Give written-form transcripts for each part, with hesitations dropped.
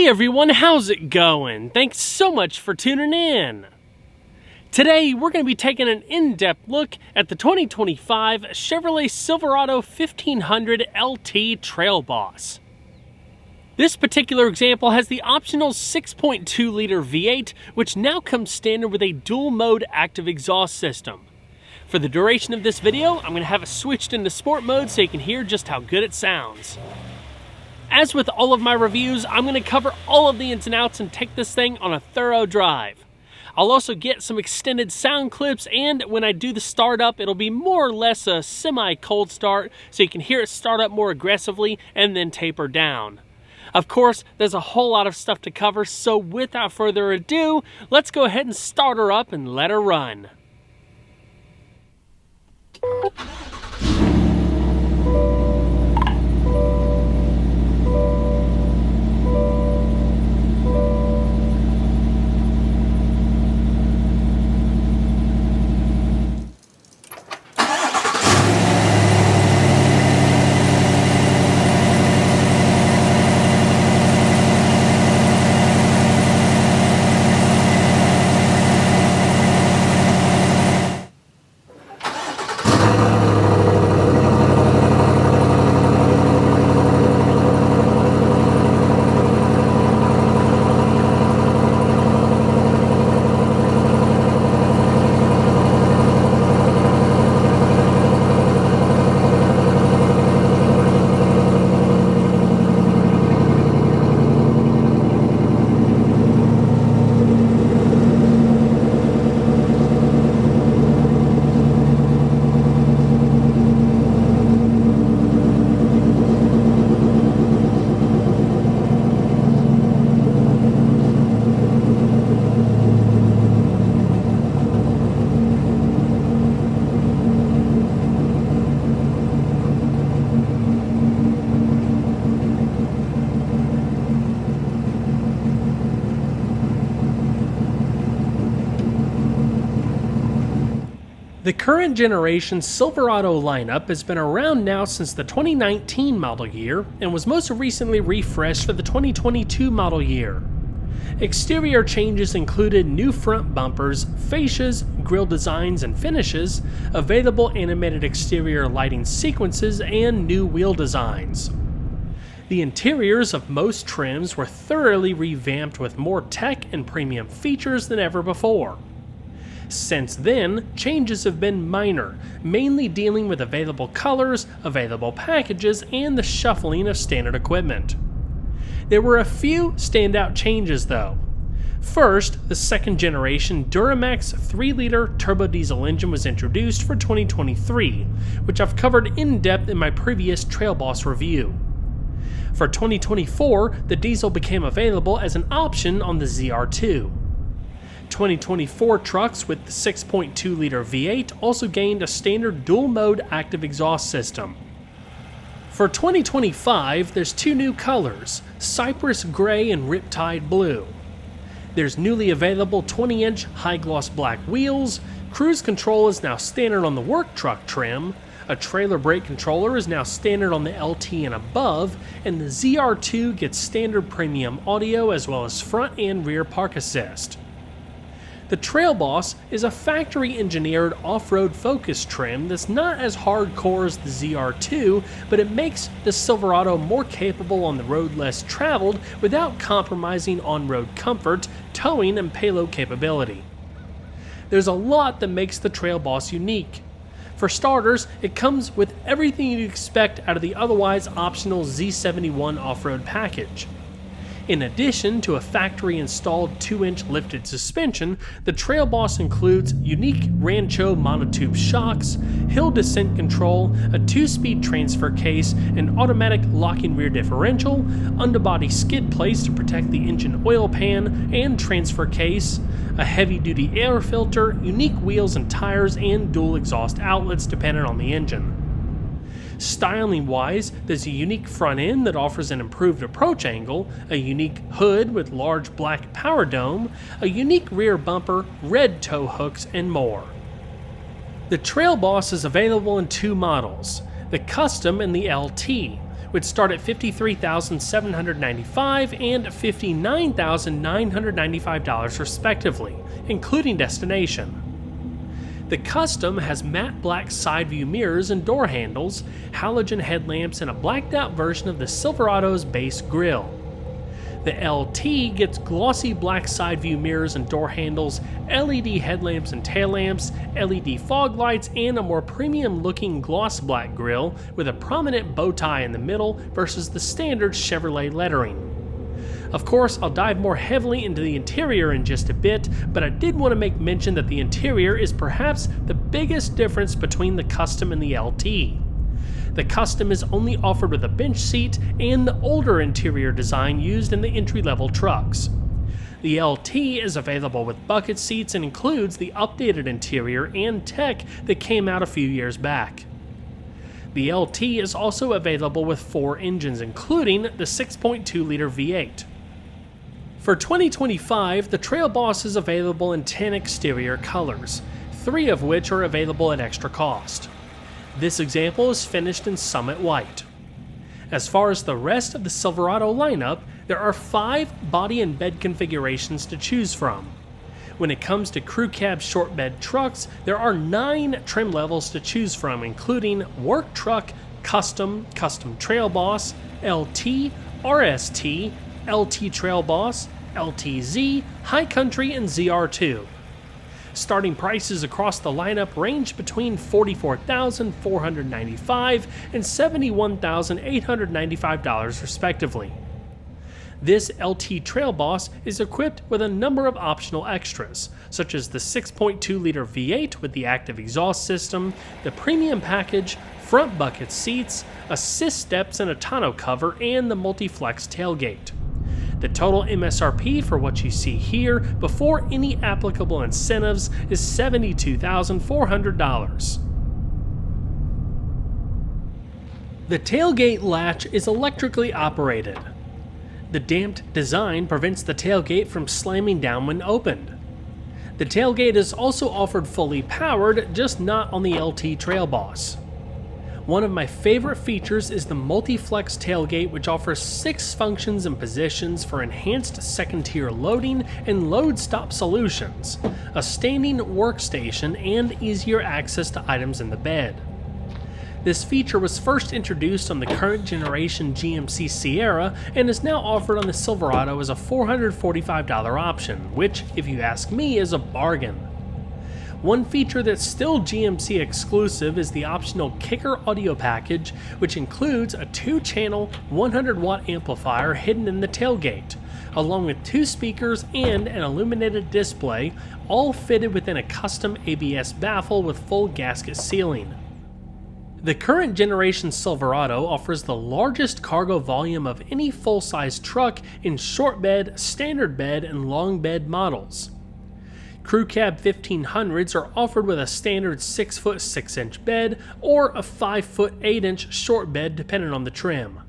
Hey everyone, how's it going? Thanks so much for tuning in. Today we're going to be taking an in-depth look at the 2025 Chevrolet Silverado 1500 LT Trail Boss. This particular example has the optional 6.2 liter V8, which now comes standard with a dual mode active exhaust system. For the duration of this video, I'm going to have it switched into sport mode so you can hear just how good it sounds. As with all of my reviews, I'm going to cover all of the ins and outs and take this thing on a thorough drive. I'll also get some extended sound clips, and when I do the startup, it'll be more or less a semi-cold start so you can hear it start up more aggressively and then taper down. Of course, there's a whole lot of stuff to cover, so without further ado, let's go ahead and start her up and let her run. The current generation Silverado lineup has been around now since the 2019 model year and was most recently refreshed for the 2022 model year. Exterior changes included new front bumpers, fascias, grille designs and finishes, available animated exterior lighting sequences, and new wheel designs. The interiors of most trims were thoroughly revamped with more tech and premium features than ever before. Since then, changes have been minor, mainly dealing with available colors, available packages, and the shuffling of standard equipment. There were a few standout changes though. First, the second generation Duramax 3-liter turbo diesel engine was introduced for 2023, which I've covered in depth in my previous Trail Boss review. For 2024, the diesel became available as an option on the ZR2. 2024 trucks with the 6.2 liter V8 also gained a standard dual mode active exhaust system. For 2025, there's two new colors, Cypress Gray and Riptide Blue. There's newly available 20-inch high gloss black wheels, cruise control is now standard on the work truck trim, a trailer brake controller is now standard on the LT and above, and the ZR2 gets standard premium audio as well as front and rear park assist. The Trail Boss is a factory-engineered off-road focused trim that's not as hardcore as the ZR2, but it makes the Silverado more capable on the road less traveled without compromising on-road comfort, towing, and payload capability. There's a lot that makes the Trail Boss unique. For starters, it comes with everything you'd expect out of the otherwise optional Z71 off-road package. In addition to a factory-installed 2-inch lifted suspension, the Trail Boss includes unique Rancho monotube shocks, hill descent control, a 2-speed transfer case, an automatic locking rear differential, underbody skid plates to protect the engine oil pan and transfer case, a heavy-duty air filter, unique wheels and tires, and dual exhaust outlets dependent on the engine. Styling-wise, there's a unique front end that offers an improved approach angle, a unique hood with large black power dome, a unique rear bumper, red tow hooks, and more. The Trail Boss is available in two models, the Custom and the LT, which start at $53,795 and $59,995 respectively, including destination. The Custom has matte black side view mirrors and door handles, halogen headlamps, and a blacked out version of the Silverado's base grille. The LT gets glossy black side view mirrors and door handles, LED headlamps and tail lamps, LED fog lights, and a more premium looking gloss black grille with a prominent bow tie in the middle versus the standard Chevrolet lettering. Of course, I'll dive more heavily into the interior in just a bit, but I did want to make mention that the interior is perhaps the biggest difference between the Custom and the LT. The Custom is only offered with a bench seat and the older interior design used in the entry-level trucks. The LT is available with bucket seats and includes the updated interior and tech that came out a few years back. The LT is also available with 4 engines, including the 6.2-liter V8. For 2025, the Trail Boss is available in 10 exterior colors, 3 of which are available at extra cost. This example is finished in Summit White. As far as the rest of the Silverado lineup, there are 5 body and bed configurations to choose from. When it comes to crew cab short bed trucks, there are 9 trim levels to choose from, including Work Truck, Custom, Custom Trail Boss, LT, RST, LT Trail Boss, LTZ, High Country, and ZR2. Starting prices across the lineup range between $44,495 and $71,895 respectively. This LT Trail Boss is equipped with a number of optional extras, such as the 6.2-liter V8 with the active exhaust system, the premium package, front bucket seats, assist steps and a tonneau cover, and the multi-flex tailgate. The total MSRP for what you see here, before any applicable incentives, is $72,400. The tailgate latch is electrically operated. The damped design prevents the tailgate from slamming down when opened. The tailgate is also offered fully powered, just not on the LT Trail Boss. One of my favorite features is the multi-flex tailgate, which offers 6 functions and positions for enhanced second-tier loading and load stop solutions, a standing workstation, and easier access to items in the bed. This feature was first introduced on the current generation GMC Sierra and is now offered on the Silverado as a $445 option, which, if you ask me, is a bargain. One feature that's still GMC exclusive is the optional Kicker audio package, which includes a 2-channel 100-watt amplifier hidden in the tailgate, along with 2 speakers and an illuminated display, all fitted within a custom ABS baffle with full gasket sealing. The current generation Silverado offers the largest cargo volume of any full-size truck in short bed, standard bed, and long bed models. Crew Cab 1500s are offered with a standard 6-foot 6-inch bed or a 5-foot 8-inch short bed depending on the trim.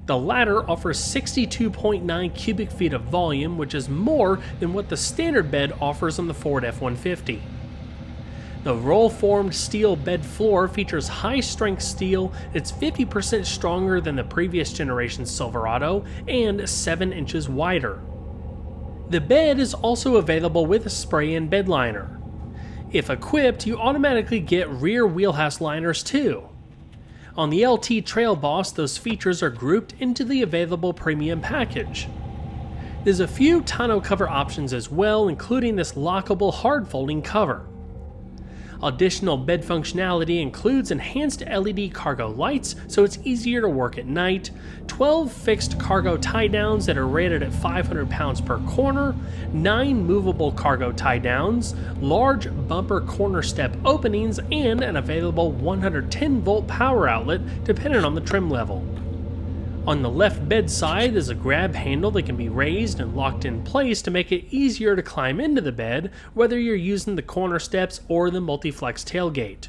The latter offers 62.9 cubic feet of volume, which is more than what the standard bed offers on the Ford F-150. The roll-formed steel bed floor features high-strength steel that's 50% stronger than the previous generation Silverado and 7 inches wider. The bed is also available with a spray-in bed liner. If equipped, you automatically get rear wheelhouse liners too. On the LT Trail Boss, those features are grouped into the available premium package. There's a few tonneau cover options as well, including this lockable hard-folding cover. Additional bed functionality includes enhanced LED cargo lights so it's easier to work at night, 12 fixed cargo tie-downs that are rated at 500 pounds per corner, 9 movable cargo tie-downs, large bumper corner step openings, and an available 110-volt power outlet depending on the trim level. On the left bed side is a grab handle that can be raised and locked in place to make it easier to climb into the bed, whether you're using the corner steps or the multi-flex tailgate.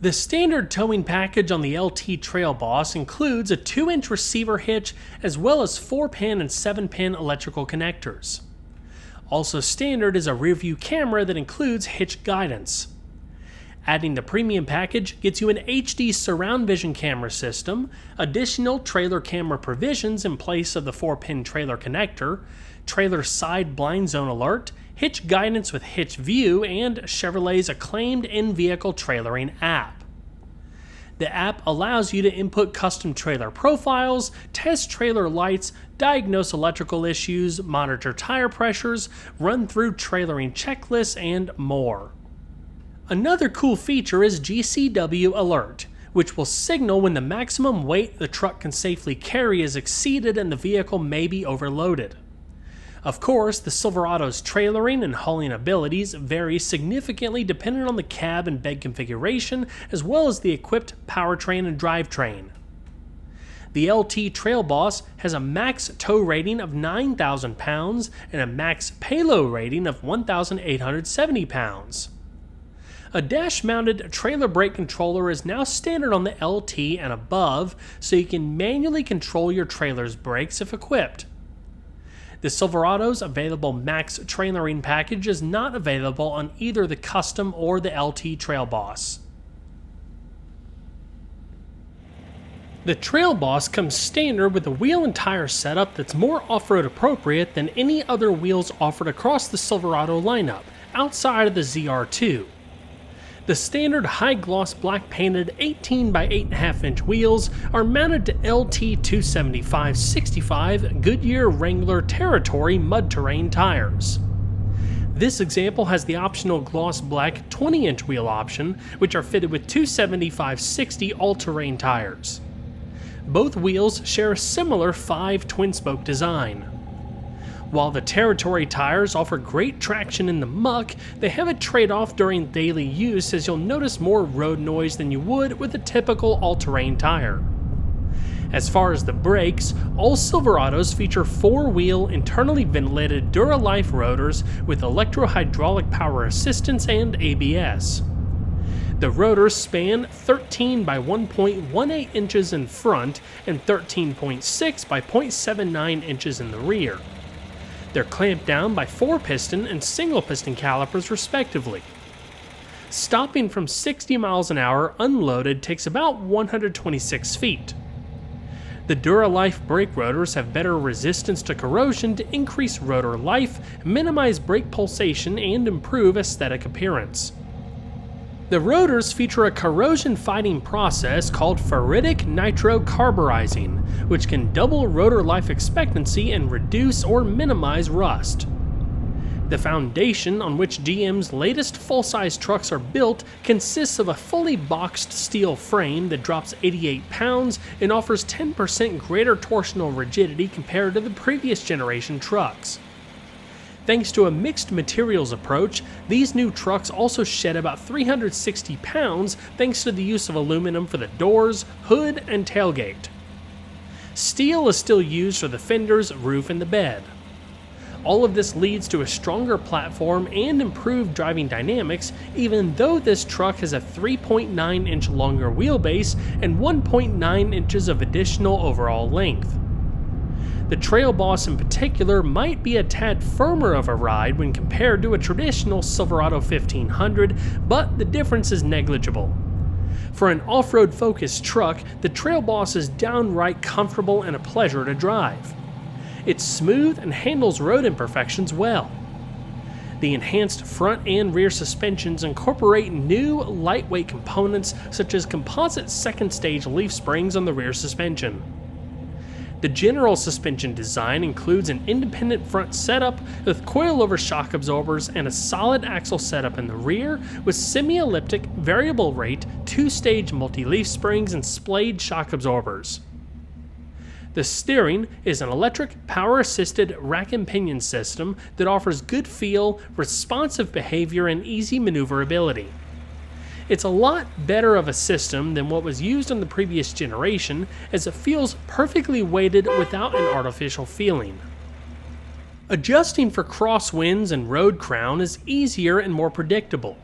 The standard towing package on the LT Trail Boss includes a 2-inch receiver hitch as well as 4-pin and 7-pin electrical connectors. Also standard is a rear-view camera that includes hitch guidance. Adding the premium package gets you an HD surround vision camera system, additional trailer camera provisions in place of the 4-pin trailer connector, trailer side blind zone alert, hitch guidance with hitch view, and Chevrolet's acclaimed in-vehicle trailering app. The app allows you to input custom trailer profiles, test trailer lights, diagnose electrical issues, monitor tire pressures, run through trailering checklists, and more. Another cool feature is GCW Alert, which will signal when the maximum weight the truck can safely carry is exceeded and the vehicle may be overloaded. Of course, the Silverado's trailering and hauling abilities vary significantly depending on the cab and bed configuration, as well as the equipped powertrain and drivetrain. The LT Trail Boss has a max tow rating of 9,000 pounds and a max payload rating of 1,870 pounds. A dash-mounted trailer brake controller is now standard on the LT and above, so you can manually control your trailer's brakes if equipped. The Silverado's available max trailering package is not available on either the Custom or the LT Trail Boss. The Trail Boss comes standard with a wheel and tire setup that's more off-road appropriate than any other wheels offered across the Silverado lineup, outside of the ZR2. The standard high-gloss black-painted 18 by 8.5 inch wheels are mounted to LT 275/65 Goodyear Wrangler Territory mud terrain tires. This example has the optional gloss black 20-inch wheel option, which are fitted with 275/60 all-terrain tires. Both wheels share a similar 5 twin-spoke design. While the Territory tires offer great traction in the muck, they have a trade-off during daily use, as you'll notice more road noise than you would with a typical all-terrain tire. As far as the brakes, all Silverados feature 4-wheel internally ventilated Duralife rotors with electro-hydraulic power assistance and ABS. The rotors span 13 by 1.18 inches in front and 13.6 by 0.79 inches in the rear. They're clamped down by 4-piston and single-piston calipers respectively. Stopping from 60 miles an hour unloaded takes about 126 feet. The Duralife brake rotors have better resistance to corrosion to increase rotor life, minimize brake pulsation, and improve aesthetic appearance. The rotors feature a corrosion-fighting process called ferritic nitrocarburizing, which can double rotor life expectancy and reduce or minimize rust. The foundation on which GM's latest full-size trucks are built consists of a fully boxed steel frame that drops 88 pounds and offers 10% greater torsional rigidity compared to the previous generation trucks. Thanks to a mixed materials approach, these new trucks also shed about 360 pounds thanks to the use of aluminum for the doors, hood, and tailgate. Steel is still used for the fenders, roof, and the bed. All of this leads to a stronger platform and improved driving dynamics, even though this truck has a 3.9 inch longer wheelbase and 1.9 inches of additional overall length. The Trail Boss in particular might be a tad firmer of a ride when compared to a traditional Silverado 1500, but the difference is negligible. For an off-road focused truck, the Trail Boss is downright comfortable and a pleasure to drive. It's smooth and handles road imperfections well. The enhanced front and rear suspensions incorporate new, lightweight components such as composite second-stage leaf springs on the rear suspension. The general suspension design includes an independent front setup with coilover shock absorbers and a solid axle setup in the rear with semi-elliptic, variable rate, 2-stage multi-leaf springs and splayed shock absorbers. The steering is an electric, power-assisted rack and pinion system that offers good feel, responsive behavior, and easy maneuverability. It's a lot better of a system than what was used on the previous generation, as it feels perfectly weighted without an artificial feeling. Adjusting for crosswinds and road crown is easier and more predictable.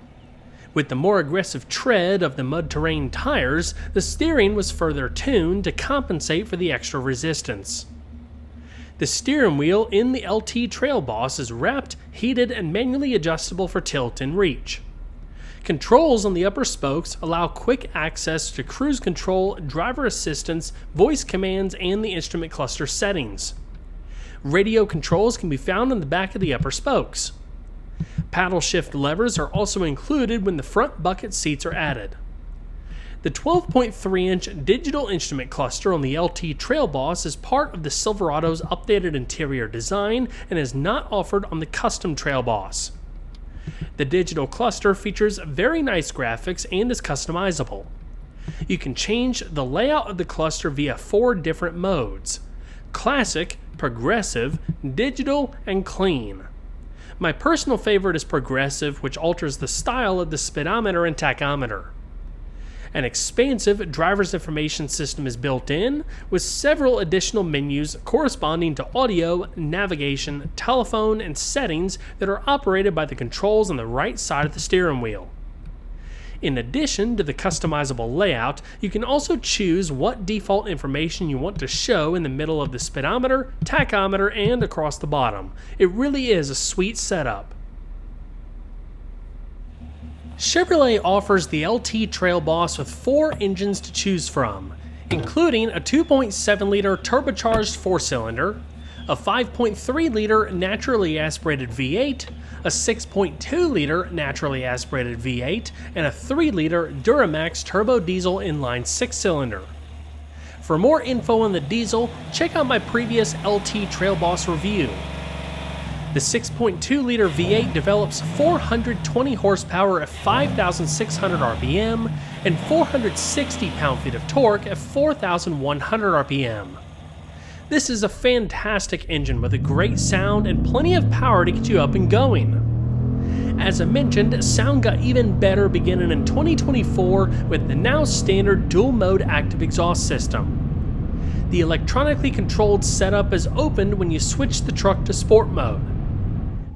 With the more aggressive tread of the mud terrain tires, the steering was further tuned to compensate for the extra resistance. The steering wheel in the LT Trail Boss is wrapped, heated, and manually adjustable for tilt and reach. Controls on the upper spokes allow quick access to cruise control, driver assistance, voice commands, and the instrument cluster settings. Radio controls can be found on the back of the upper spokes. Paddle shift levers are also included when the front bucket seats are added. The 12.3-inch digital instrument cluster on the LT Trail Boss is part of the Silverado's updated interior design and is not offered on the custom Trail Boss. The digital cluster features very nice graphics and is customizable. You can change the layout of the cluster via 4 different modes: Classic, Progressive, Digital, and Clean. My personal favorite is Progressive, which alters the style of the speedometer and tachometer. An expansive driver's information system is built in, with several additional menus corresponding to audio, navigation, telephone, and settings that are operated by the controls on the right side of the steering wheel. In addition to the customizable layout, you can also choose what default information you want to show in the middle of the speedometer, tachometer, and across the bottom. It really is a sweet setup. Chevrolet offers the LT Trail Boss with 4 engines to choose from, including a 2.7-liter turbocharged 4-cylinder, a 5.3-liter naturally aspirated V8, a 6.2-liter naturally aspirated V8, and a 3-liter Duramax turbo diesel inline 6-cylinder. For more info on the diesel, check out my previous LT Trail Boss review. The 6.2-liter V8 develops 420 horsepower at 5,600 RPM and 460 pound-feet of torque at 4,100 RPM. This is a fantastic engine with a great sound and plenty of power to get you up and going. As I mentioned, sound got even better beginning in 2024 with the now standard dual-mode active exhaust system. The electronically controlled setup is opened when you switch the truck to sport mode.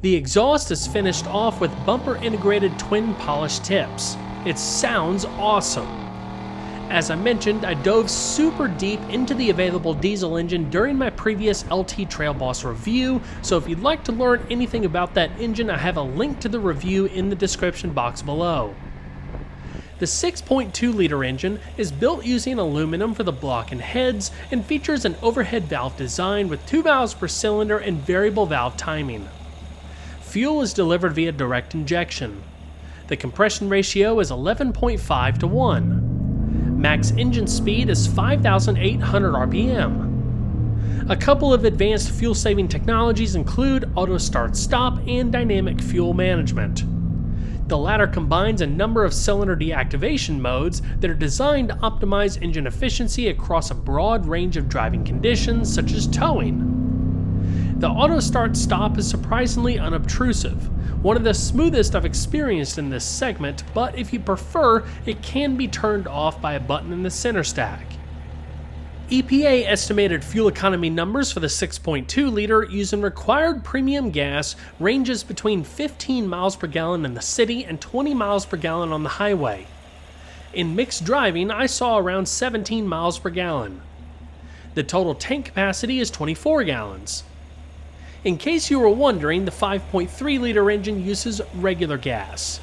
The exhaust is finished off with bumper-integrated twin polished tips. It sounds awesome. As I mentioned, I dove super deep into the available diesel engine during my previous LT Trail Boss review, so if you'd like to learn anything about that engine, I have a link to the review in the description box below. The 6.2-liter engine is built using aluminum for the block and heads and features an overhead valve design with 2 valves per cylinder and variable valve timing. Fuel is delivered via direct injection. The compression ratio is 11.5 to 1. Max engine speed is 5,800 RPM. A couple of advanced fuel-saving technologies include auto start-stop and dynamic fuel management. The latter combines a number of cylinder deactivation modes that are designed to optimize engine efficiency across a broad range of driving conditions such as towing. The auto start-stop is surprisingly unobtrusive, one of the smoothest I've experienced in this segment, but if you prefer, it can be turned off by a button in the center stack. EPA estimated fuel economy numbers for the 6.2-liter using required premium gas ranges between 15 miles per gallon in the city and 20 miles per gallon on the highway. In mixed driving, I saw around 17 miles per gallon. The total tank capacity is 24 gallons. In case you were wondering, the 5.3-liter engine uses regular gas.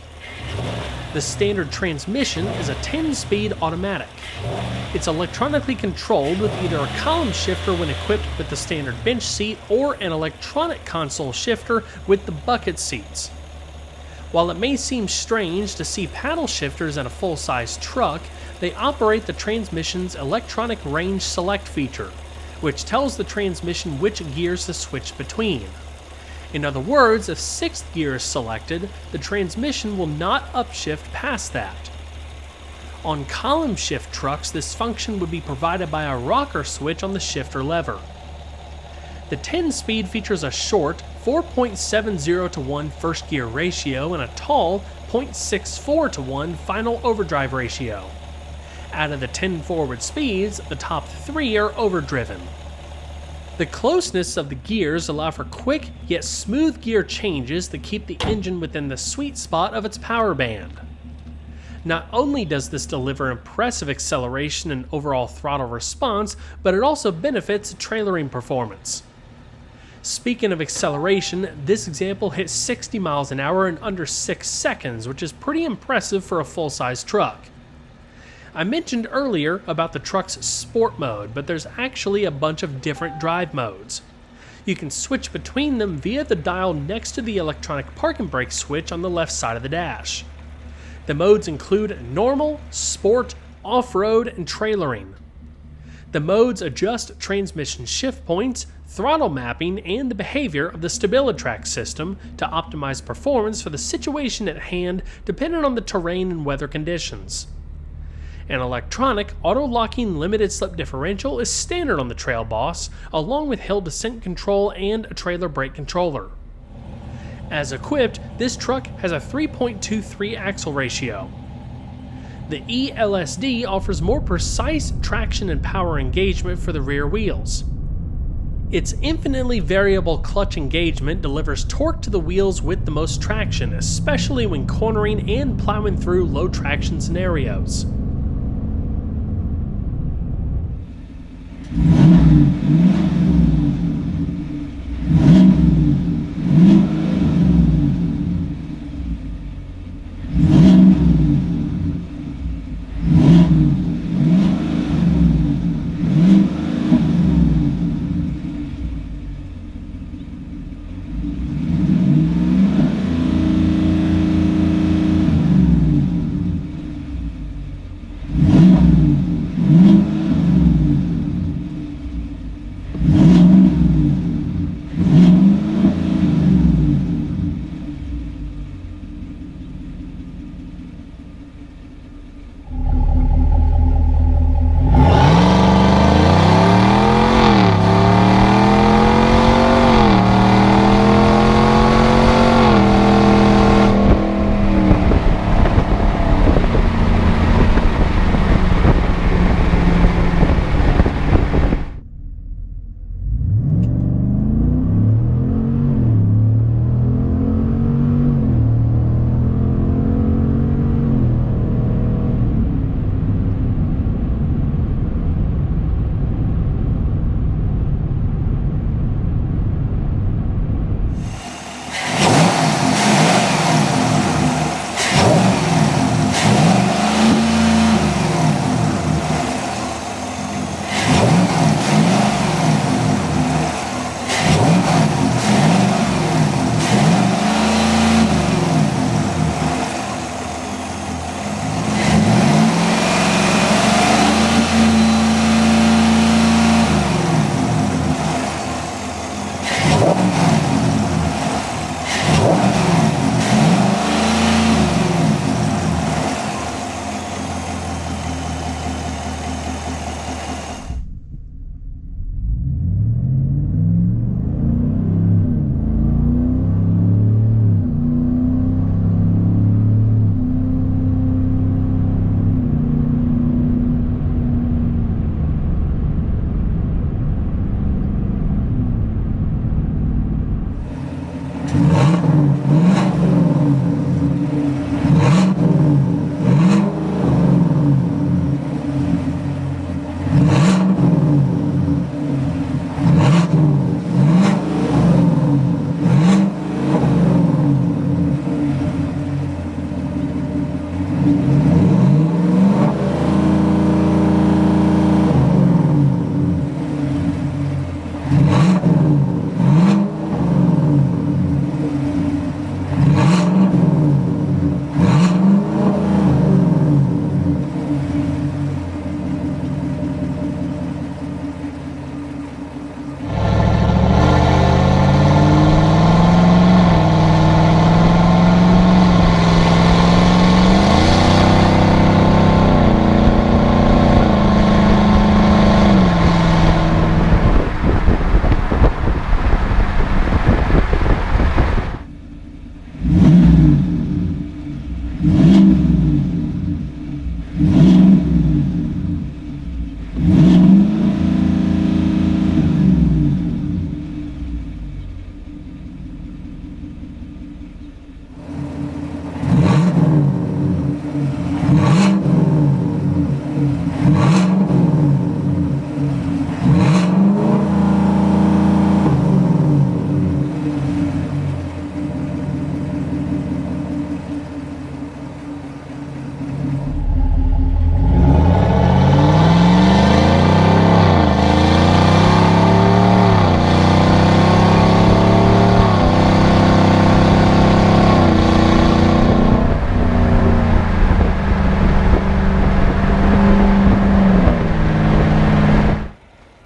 The standard transmission is a 10-speed automatic. It's electronically controlled with either a column shifter when equipped with the standard bench seat or an electronic console shifter with the bucket seats. While it may seem strange to see paddle shifters in a full-size truck, they operate the transmission's electronic range select feature, which tells the transmission which gears to switch between. In other words, if 6th gear is selected, the transmission will not upshift past that. On column shift trucks, this function would be provided by a rocker switch on the shifter lever. The 10-speed features a short 4.70 to 1 first gear ratio and a tall 0.64 to 1 final overdrive ratio. Out of the 10 forward speeds, the top 3 are overdriven. The closeness of the gears allow for quick yet smooth gear changes that keep the engine within the sweet spot of its power band. Not only does this deliver impressive acceleration and overall throttle response, but it also benefits trailering performance. Speaking of acceleration, this example hit 60 miles an hour in under 6 seconds, which is pretty impressive for a full-size truck. I mentioned earlier about the truck's sport mode, but there's actually a bunch of different drive modes. You can switch between them via the dial next to the electronic parking brake switch on the left side of the dash. The modes include normal, sport, off-road, and trailering. The modes adjust transmission shift points, throttle mapping, and the behavior of the StabiliTrak system to optimize performance for the situation at hand depending on the terrain and weather conditions. An electronic auto-locking limited slip differential is standard on the Trail Boss, along with hill descent control and a trailer brake controller. As equipped, this truck has a 3.23 axle ratio. The eLSD offers more precise traction and power engagement for the rear wheels. Its infinitely variable clutch engagement delivers torque to the wheels with the most traction, especially when cornering and plowing through low traction scenarios.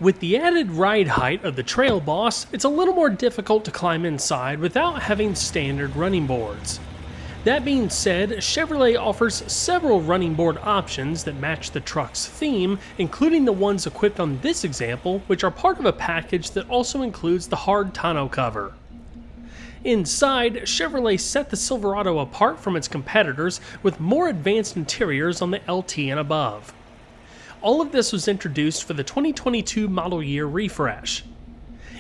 With the added ride height of the Trail Boss, it's a little more difficult to climb inside without having standard running boards. That being said, Chevrolet offers several running board options that match the truck's theme, including the ones equipped on this example, which are part of a package that also includes the hard tonneau cover. Inside, Chevrolet set the Silverado apart from its competitors with more advanced interiors on the LT and above. All of this was introduced for the 2022 model year refresh.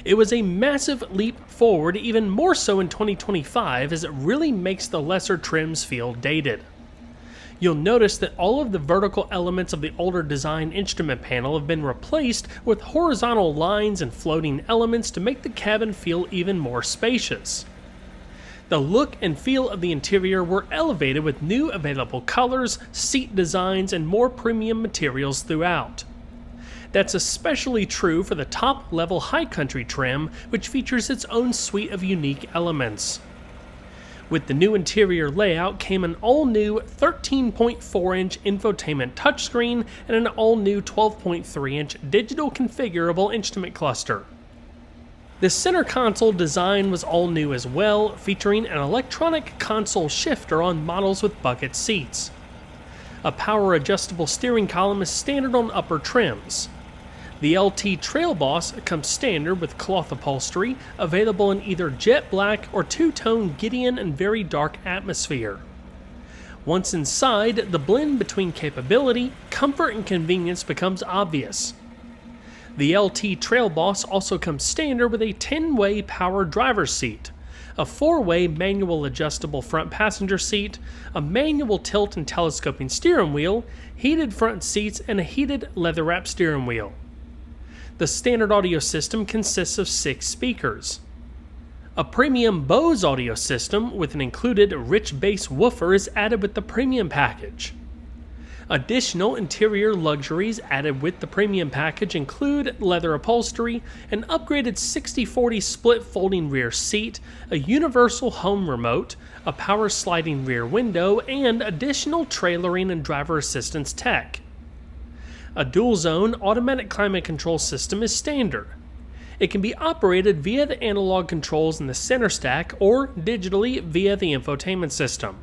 It was a massive leap forward, even more so in 2025, as it really makes the lesser trims feel dated. You'll notice that all of the vertical elements of the older design instrument panel have been replaced with horizontal lines and floating elements to make the cabin feel even more spacious. The look and feel of the interior were elevated with new available colors, seat designs, and more premium materials throughout. That's especially true for the top-level High Country trim, which features its own suite of unique elements. With the new interior layout came an all-new 13.4-inch infotainment touchscreen and an all-new 12.3-inch digital configurable instrument cluster. The center console design was all new as well, featuring an electronic console shifter on models with bucket seats. A power-adjustable steering column is standard on upper trims. The LT Trail Boss comes standard with cloth upholstery, available in either jet black or two-tone Gideon and very dark atmosphere. Once inside, the blend between capability, comfort, and convenience becomes obvious. The LT Trail Boss also comes standard with a 10-way power driver's seat, a 4-way manual adjustable front passenger seat, a manual tilt and telescoping steering wheel, heated front seats, and a heated leather-wrapped steering wheel. The standard audio system consists of 6 speakers. A premium Bose audio system with an included rich bass woofer is added with the premium package. Additional interior luxuries added with the premium package include leather upholstery, an upgraded 60/40 split folding rear seat, a universal home remote, a power sliding rear window, and additional trailering and driver assistance tech. A dual-zone automatic climate control system is standard. It can be operated via the analog controls in the center stack or digitally via the infotainment system.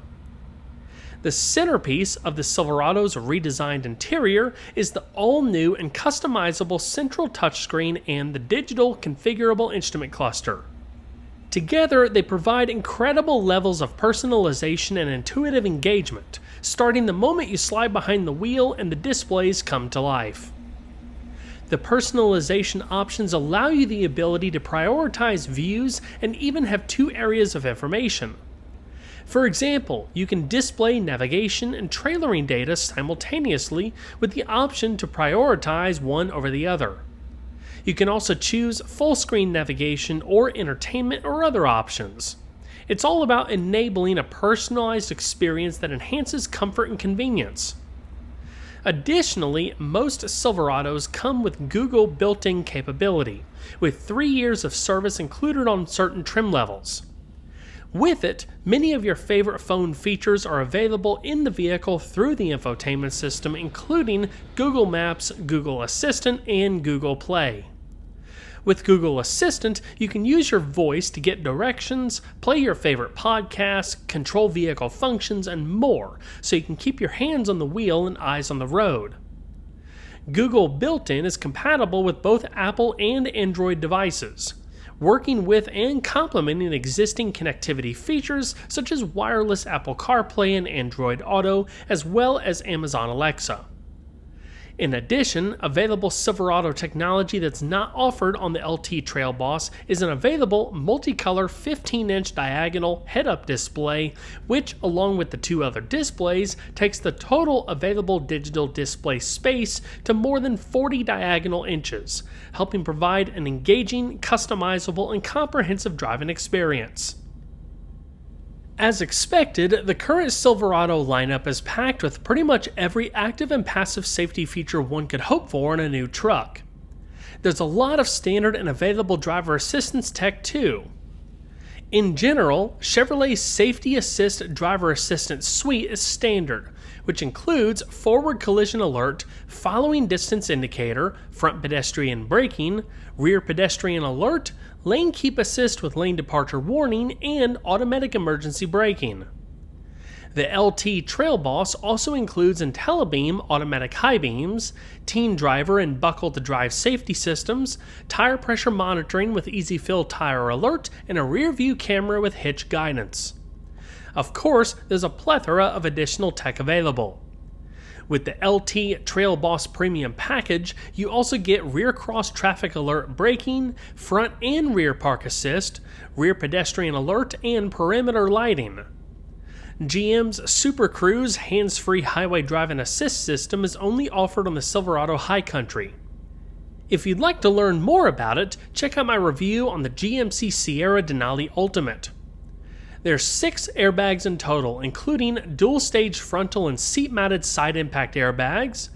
The centerpiece of the Silverado's redesigned interior is the all-new and customizable central touchscreen and the digital configurable instrument cluster. Together, they provide incredible levels of personalization and intuitive engagement, starting the moment you slide behind the wheel and the displays come to life. The personalization options allow you the ability to prioritize views and even have 2 areas of information. For example, you can display navigation and trailering data simultaneously with the option to prioritize one over the other. You can also choose full screen navigation or entertainment or other options. It's all about enabling a personalized experience that enhances comfort and convenience. Additionally, most Silverados come with Google built-in capability, with 3 years of service included on certain trim levels. With it, many of your favorite phone features are available in the vehicle through the infotainment system, including Google Maps, Google Assistant, and Google Play. With Google Assistant, you can use your voice to get directions, play your favorite podcasts, control vehicle functions, and more, so you can keep your hands on the wheel and eyes on the road. Google Built-in is compatible with both Apple and Android devices, working with and complementing existing connectivity features such as wireless Apple CarPlay and Android Auto, as well as Amazon Alexa. In addition, available Silverado technology that's not offered on the LT Trail Boss is an available multicolor 15-inch diagonal head-up display, which, along with the 2 other displays, takes the total available digital display space to more than 40 diagonal inches, helping provide an engaging, customizable, and comprehensive driving experience. As expected, the current Silverado lineup is packed with pretty much every active and passive safety feature one could hope for in a new truck. There's a lot of standard and available driver assistance tech too. In general, Chevrolet's Safety Assist Driver Assistance Suite is standard, which includes forward collision alert, following distance indicator, front pedestrian braking, rear pedestrian alert, lane keep assist with lane departure warning, and automatic emergency braking. The LT Trail Boss also includes IntelliBeam automatic high beams, teen driver and buckle to drive safety systems, tire pressure monitoring with easy fill tire alert, and a rear view camera with hitch guidance. Of course, there's a plethora of additional tech available. With the LT Trail Boss Premium package, you also get rear cross traffic alert braking, front and rear park assist, rear pedestrian alert, and perimeter lighting. GM's Super Cruise hands-free highway driving assist system is only offered on the Silverado High Country. If you'd like to learn more about it, check out my review on the GMC Sierra Denali Ultimate. There's 6 airbags in total, including dual-stage frontal and seat-mounted side impact airbags,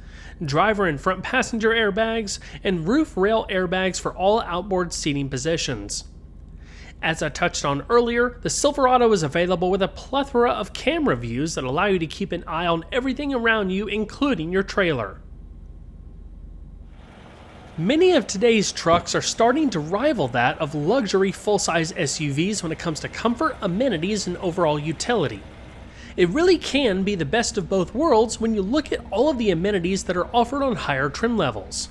driver and front passenger airbags, and roof rail airbags for all outboard seating positions. As I touched on earlier, the Silverado is available with a plethora of camera views that allow you to keep an eye on everything around you, including your trailer. Many of today's trucks are starting to rival that of luxury full-size SUVs when it comes to comfort, amenities, and overall utility. It really can be the best of both worlds when you look at all of the amenities that are offered on higher trim levels.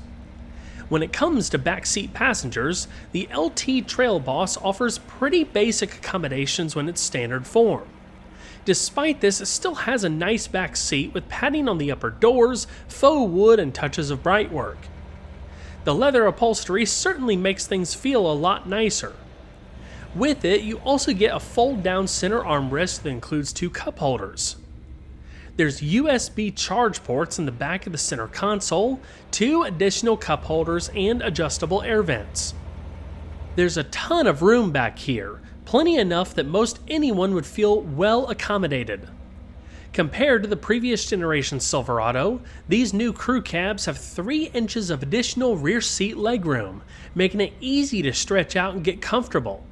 When it comes to backseat passengers, the LT Trail Boss offers pretty basic accommodations when it's standard form. Despite this, it still has a nice back seat with padding on the upper doors, faux wood, and touches of brightwork. The leather upholstery certainly makes things feel a lot nicer. With it, you also get a fold-down center armrest that includes 2 cup holders. There's USB charge ports in the back of the center console, 2 additional cup holders, and adjustable air vents. There's a ton of room back here, plenty enough that most anyone would feel well accommodated. Compared to the previous generation Silverado, these new crew cabs have 3 inches of additional rear seat legroom, making it easy to stretch out and get comfortable.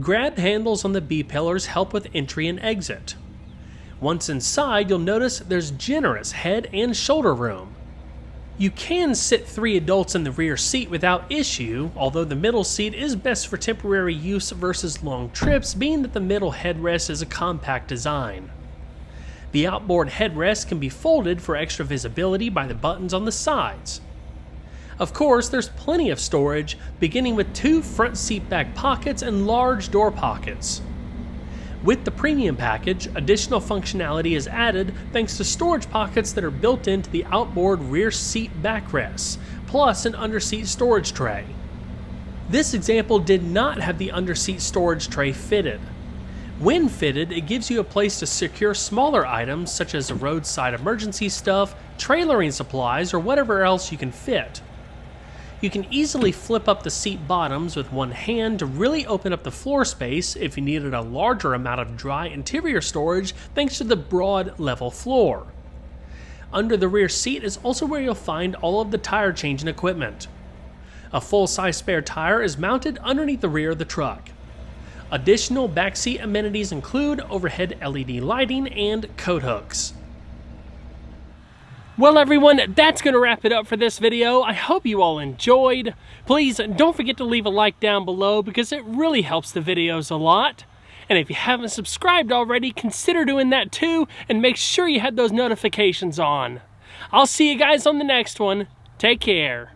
Grab handles on the B-pillars help with entry and exit. Once inside, you'll notice there's generous head and shoulder room. You can sit 3 adults in the rear seat without issue, although the middle seat is best for temporary use versus long trips, being that the middle headrest is a compact design. The outboard headrest can be folded for extra visibility by the buttons on the sides. Of course, there's plenty of storage, beginning with 2 front seat back pockets and large door pockets. With the premium package, additional functionality is added thanks to storage pockets that are built into the outboard rear seat backrests, plus an underseat storage tray. This example did not have the underseat storage tray fitted. When fitted, it gives you a place to secure smaller items such as roadside emergency stuff, trailering supplies, or whatever else you can fit. You can easily flip up the seat bottoms with one hand to really open up the floor space if you needed a larger amount of dry interior storage thanks to the broad level floor. Under the rear seat is also where you'll find all of the tire changing equipment. A full-size spare tire is mounted underneath the rear of the truck. Additional backseat amenities include overhead LED lighting and coat hooks. Well everyone, that's going to wrap it up for this video. I hope you all enjoyed. Please don't forget to leave a like down below because it really helps the videos a lot. And if you haven't subscribed already, consider doing that too, and make sure you had those notifications on. I'll see you guys on the next one. Take care.